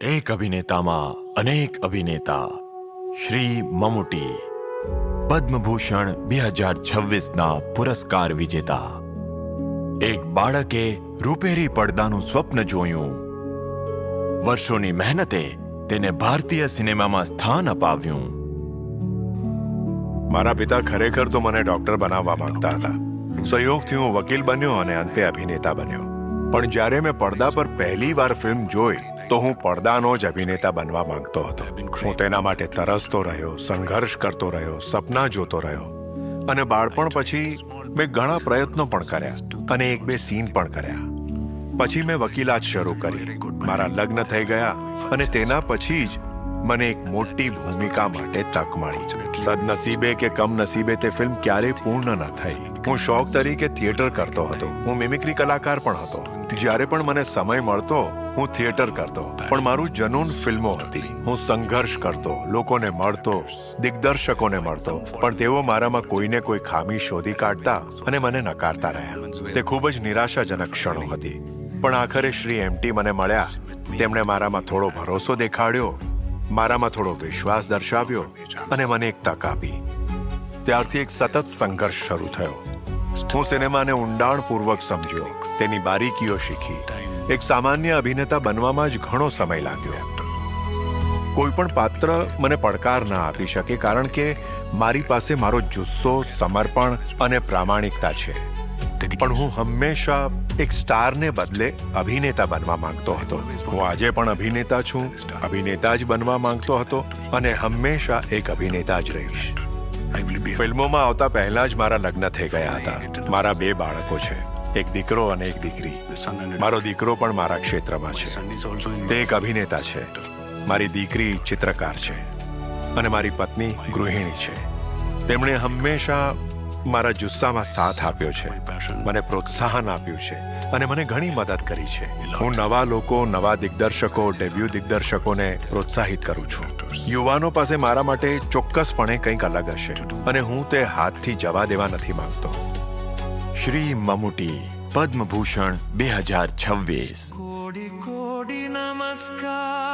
એક અભિનેતામાં અનેક અભિનેતા શ્રી મમૂટી પદ્મભૂષણ 2026ના પુરસ્કાર વિજેતા. એક બાળકે રૂપેરી પડદાનું સ્વપ્ન જોયું. વર્ષોની મહેનતે તેને ભારતીય સિનેમામાં સ્થાન અપાવ્યું. મારા પિતા ખરેખર તો મને ડોક્ટર બનાવવા માંગતા હતા. સંયોગથી હું વકીલ બન્યો અને અંતે અભિનેતા બન્યો. પણ જ્યારે મેં પડદા પર પહેલી વાર ફિલ્મ જોઈ તો હું પડદાનો જ અભિનેતા બનવા માંગતો હતો. હું તેના માટે તરસતો રહ્યો, સંઘર્ષ કરતો રહ્યો, સપના જોતો રહ્યો. અને બાળપણ પછી મેં ઘણા પ્રયત્નો પણ કર્યા અને એક બે સીન પણ કર્યા. પછી મેં વકીલાત શરૂ કરી. મારા લગ્ન થઈ ગયા અને તેના પછી જ મને એક મોટી ભૂમિકા માટે તક મળી. સદનસીબે કે કમનસીબે તે ફિલ્મ ક્યારેય પૂર્ણ ન થઈ. હું શોખ તરીકે થિયેટર કરતો હતો. હું મિમિક્રી કલાકાર પણ હતો. જ્યારે પણ મને સમય મળતો હું થિયેટર કરતો, પણ મારું જનૂન ફિલ્મો હતી. હું સંઘર્ષ કરતો, લોકોને મળતો, દિગ્દર્શકોને મળતો, પણ તેઓ મારામાં કોઈને કોઈ ખામી શોધી કાઢતા અને મને નકારતા રહ્યા. તે ખૂબ જ નિરાશાજનક ક્ષણો હતી. પણ આખરે શ્રી એમટી મને મળ્યા. તેમણે મારામાં થોડો ભરોસો દેખાડ્યો, મારામાં થોડો વિશ્વાસ દર્શાવ્યો અને મને એક તક આપી. ત્યારથી એક સતત સંઘર્ષ શરૂ થયો. હું સિનેમાને ઊંડાણપૂર્વક સમજ્યો, તેની બારીકીઓ શીખી. એક સામાન્ય અભિનેતા બનવામાં જ ઘણો સમય લાગ્યો. કોઈ પણ પાત્ર મને પડકાર ના આપી શકે, કારણ કે મારી પાસે મારો જુસ્સો, સમર્પણ અને પ્રામાણિકતા છે. પણ હું હંમેશા એક સ્ટારને બદલે અભિનેતા બનવા માંગતો હતો. હું આજે પણ અભિનેતા છું, અભિનેતા જ બનવા માંગતો હતો અને હંમેશા એક અભિનેતા જ રહીશ. ફિલ્મોમાં આવતા પહેલા જ મારા લગ્ન થઈ ગયા હતા. મારા 2 બાળકો છે, એક દીકરો અને એક દીકરી. મારો દીકરો પણ મારા ક્ષેત્રમાં છે, તે એક અભિનેતા છે. મારી દીકરી ચિત્રકાર છે અને મારી પત્ની ગૃહિણી છે. તેમણે હંમેશા મારા જુસ્સામાં સાથ આપ્યો છે, મને પ્રોત્સાહન આપ્યું છે અને મને ઘણી મદદ કરી છે. હું નવા લોકો, નવા દિગ્દર્શકો, ડેબ્યુ દિગ્દર્શકોને પ્રોત્સાહિત કરું છું. યુવાનો પાસે મારા માટે ચોક્કસપણે કંઈક અલગ હશે અને હું તે હાથથી જવા દેવા નથી માંગતો. શ્રી મમૂટી પદ્મભૂષણ 2026. કોડી કોડી નમસ્કાર.